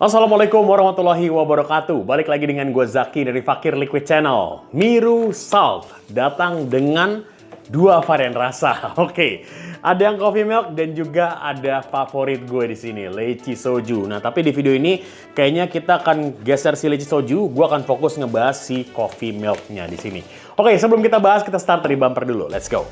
Assalamualaikum warahmatullahi wabarakatuh. Balik lagi dengan gue Zaki dari Fakir Liquid Channel. Miru Salt datang dengan dua varian rasa. Oke, ada yang coffee milk dan juga ada favorit gue di sini, leci soju. Nah, tapi di video ini kayaknya kita akan geser si leci soju. Gue akan fokus ngebahas si coffee milknya di sini. Oke, sebelum kita bahas, kita start dari bumper dulu. Let's go.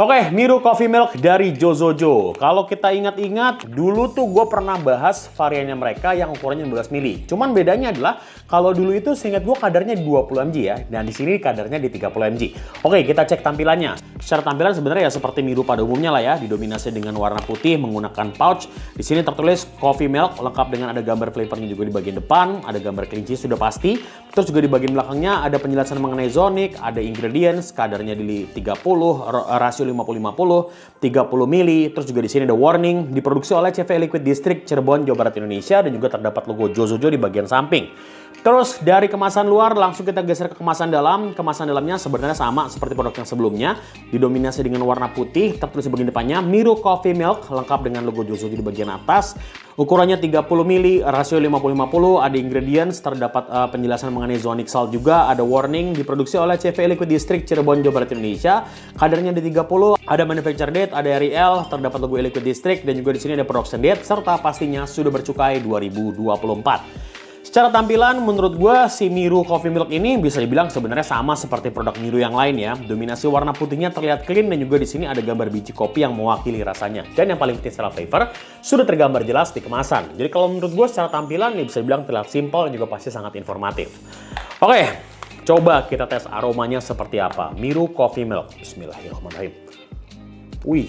Oke, Miru Coffee Milk dari Jozojo. Kalau kita ingat-ingat, dulu tuh gue pernah bahas variannya mereka yang ukurannya 16 mili. Cuman bedanya adalah, kalau dulu itu seingat gue kadarnya 20 mg ya, dan di sini kadarnya di 30 mg. Oke, kita cek tampilannya. Secara tampilan sebenarnya ya seperti Miru pada umumnya lah ya, didominasi dengan warna putih menggunakan pouch. Di sini tertulis Coffee Milk, lengkap dengan ada gambar flavornya juga di bagian depan, ada gambar kelinci sudah pasti. Terus juga di bagian belakangnya ada penjelasan mengenai Zonic, ada ingredients, kadarnya di 30, rasio 50-50, 30 mili, terus juga di sini ada warning, diproduksi oleh CV Liquid District Cirebon, Jawa Barat, Indonesia, dan juga terdapat logo Jozojo di bagian samping. Terus dari kemasan luar langsung kita geser ke kemasan dalam. Kemasan dalamnya sebenarnya sama seperti produk yang sebelumnya, didominasi dengan warna putih, tertulis di bagian depannya Miru Coffee Milk, lengkap dengan logo Jozojo di bagian atas. Ukurannya 30 mili, rasio 50-50, ada ingredients, terdapat penjelasan mengenai Zonic Salt juga, ada warning, diproduksi oleh CV Liquid District Cirebon, Jawa Barat, Indonesia. Kadarnya di 30, ada manufacture date, ada REL, terdapat logo Liquid District, dan juga di sini ada production date, serta pastinya sudah bercukai 2024. Secara tampilan, menurut gue si Miru Coffee Milk ini bisa dibilang sebenarnya sama seperti produk Miru yang lain ya. Dominasi warna putihnya terlihat clean dan juga di sini ada gambar biji kopi yang mewakili rasanya. Dan yang paling penting secara flavor, sudah tergambar jelas di kemasan. Jadi kalau menurut gue secara tampilan ini bisa dibilang terlihat simple dan juga pasti sangat informatif. Oke, coba kita tes aromanya seperti apa. Miru Coffee Milk. Bismillahirrahmanirrahim. Wih,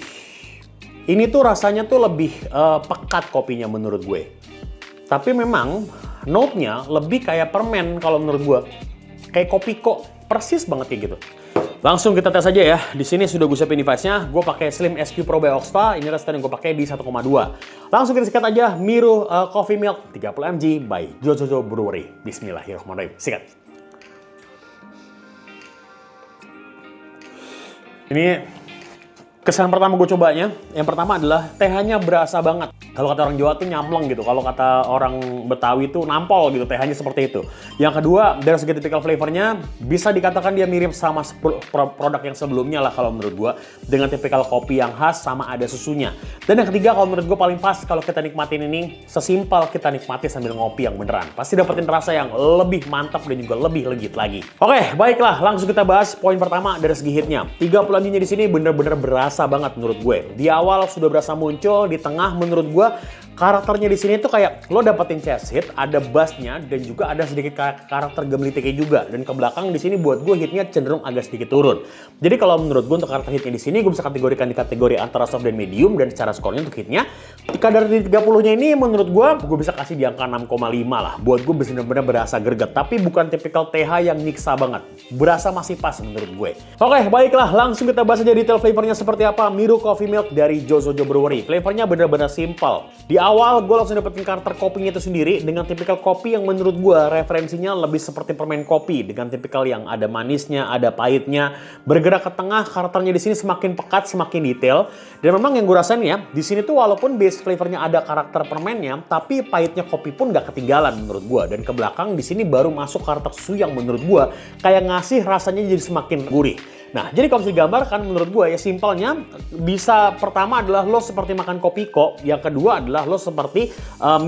ini tuh rasanya tuh lebih pekat kopinya menurut gue. Tapi memang note-nya lebih kayak permen kalau menurut gue. Kayak kopi kok, persis banget kayak gitu. Langsung kita tes aja ya. Di sini sudah gue siapin device-nya. Gue pakai Slim SQ Pro by Oxfa. Ini resistor yang gue pakai di 1,2. Langsung kita sikat aja Miru Coffee Milk 30 mg by Jozojo Brewery. Bismillahirrahmanirrahim. Sikat. Ini kesan pertama gue cobanya. Yang pertama adalah TH-nya berasa banget. Kalau kata orang Jawa tuh nyamleng gitu. Kalau kata orang Betawi tuh nampol gitu. TH-nya seperti itu. Yang kedua, dari segi typical flavornya, bisa dikatakan dia mirip sama produk yang sebelumnya lah kalau menurut gue. Dengan typical kopi yang khas sama ada susunya. Dan yang ketiga, kalau menurut gue paling pas kalau kita nikmatin ini, sesimpel kita nikmati sambil ngopi yang beneran. Pasti dapetin rasa yang lebih mantap dan juga lebih legit lagi. Oke, baiklah. Langsung kita bahas poin pertama dari segi hitnya. 30 mg-nya di sini bener-bener berasa banget menurut gue. Di awal sudah berasa muncul, di tengah menurut gue karakternya di sini tuh kayak lo dapetin chest hit, ada bassnya dan juga ada sedikit karakter gemelitiknya juga. Dan ke belakang di sini buat gue hitnya cenderung agak sedikit turun. Jadi kalau menurut gue untuk karakter hitnya di sini gue bisa kategorikan di kategori antara soft dan medium, dan secara skornya untuk hitnya kadar di 30-nya ini menurut gue bisa kasih di angka 6,5 lah. Buat gue bener-bener berasa greget, tapi bukan tipikal TH yang nyiksa banget. Berasa masih pas menurut gue. Oke, baiklah langsung kita bahas aja detail flavornya seperti apa Miru Coffee Milk dari Jozojo Brewery. Flavornya bener-bener simple. Di awal gue langsung dapetin karakter kopinya itu sendiri dengan tipikal kopi yang menurut gue referensinya lebih seperti permen kopi dengan tipikal yang ada manisnya, ada pahitnya. Bergerak ke tengah, karakternya di sini semakin pekat, semakin detail. Dan memang yang gue rasain ya, di sini tuh walaupun base flavornya ada karakter permennya, tapi pahitnya kopi pun gak ketinggalan menurut gue. Dan ke belakang di sini baru masuk karakter susu yang menurut gue kayak ngasih rasanya jadi semakin gurih. Nah, jadi kalau bisa digambarkan menurut gue ya simpelnya bisa pertama adalah lo seperti makan kopi kok, yang kedua adalah lo seperti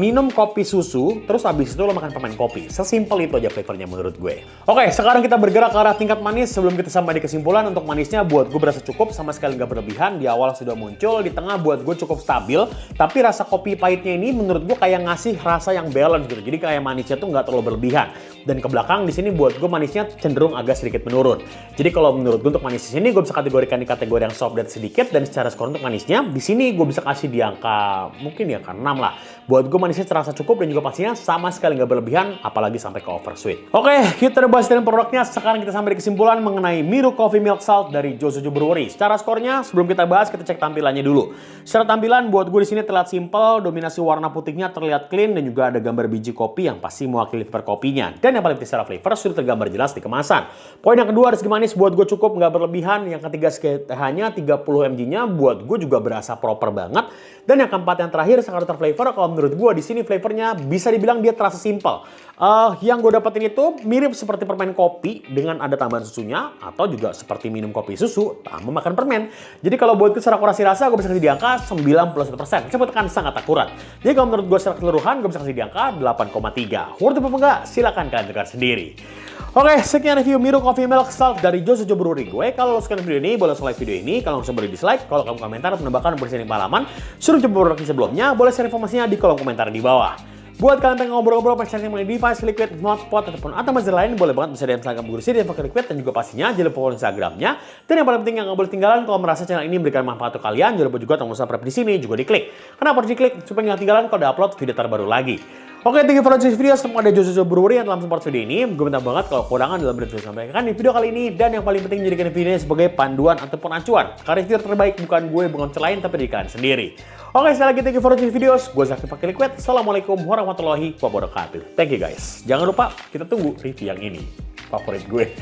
minum kopi susu, terus habis itu lo makan permen kopi. Sesimpel itu aja flavornya menurut gue. Oke, sekarang kita bergerak ke arah tingkat manis. Sebelum kita sampai di kesimpulan, untuk manisnya buat gue berasa cukup, sama sekali nggak berlebihan. Di awal sudah muncul, di tengah buat gue cukup stabil, tapi rasa kopi pahitnya ini menurut gue kayak ngasih rasa yang balance gitu. Jadi kayak manisnya tuh nggak terlalu berlebihan. dan ke belakang di sini buat gue manisnya cenderung agak sedikit menurun. Jadi kalau menurut gue untuk manis di sini gue bisa kategorikan di kategori yang soft dan sedikit, dan secara skor untuk manisnya di sini gue bisa kasih di angka mungkin di angka 6 lah. Buat gue manisnya terasa cukup dan juga pastinya sama sekali nggak berlebihan, apalagi sampai ke oversweet. Oke, kita udah bahas dengan produknya. Sekarang kita sampai di kesimpulan mengenai Miru Coffee Milk Salt dari Jojojo Brewery. Secara skornya sebelum kita bahas, kita cek tampilannya dulu. Secara tampilan buat gue di sini terlihat simple, dominasi warna putihnya terlihat clean dan juga ada gambar biji kopi yang pasti mewakili flavor kopinya. Dan yang paling penting secara flavor sudah tergambar jelas di kemasan. Poin yang kedua, dari segi manis buat gue cukup, nggak berlebihan. Yang ketiga, hanya 30 mg-nya buat gue juga berasa proper banget. Dan yang keempat, yang terakhir, karakter flavor, kalau menurut gue di sini flavornya bisa dibilang dia terasa simple. Yang gue dapetin itu mirip seperti permen kopi dengan ada tambahan susunya, atau juga seperti minum kopi susu tanpa makan permen. Jadi kalau buat secara akurasi rasa gue bisa kasih di angka 91%. Saya tekan sangat akurat. Jadi kalau menurut gue secara keseluruhan gue bisa kasih di angka 8,3. Worth it apa enggak? Silakan kalian dengar sendiri. Oke, sekian review Miru Coffee Milk Salt dari Jojojo Brewery gue. Kalau lo suka video ini, boleh like video ini. Kalau nggak suka, boleh dislike. Kalau kamu komentar atau menambahkan sharing pengalaman, suruh coba produk sebelumnya, boleh share informasinya di kolom komentar di bawah. Buat kalian pengen ngobrol-ngobrol, pengen sharing mengenai device, liquid, notepad, ataupun automation lain, boleh banget bisa di Instagram Guru Siri, Info Liquid, dan juga pastinya jangan lupa follow Instagramnya. Dan yang paling penting yang nggak boleh tinggalan, kalau merasa channel ini memberikan manfaat untuk kalian, jangan lupa juga tombol subscribe di sini juga diklik. Kenapa harus diklik? Supaya nggak ketinggalan kalau ada upload video terbaru lagi. Oke, thank you for watching this video. Semua ada Jojojo Brewery yang telah support video ini. Gue minta banget kalau kekurangan dalam video yang sampaikan di video kali ini. Dan yang paling penting, jadikan video ini sebagai panduan ataupun acuan. Karena review terbaik bukan gue, bukan lain, tapi dari kalian sendiri. Oke, sekali lagi thank you for watching this video. Gue Zakti Pakai Liquid. Assalamualaikum warahmatullahi wabarakatuh. Thank you guys. Jangan lupa kita tunggu review yang ini. Favorit gue.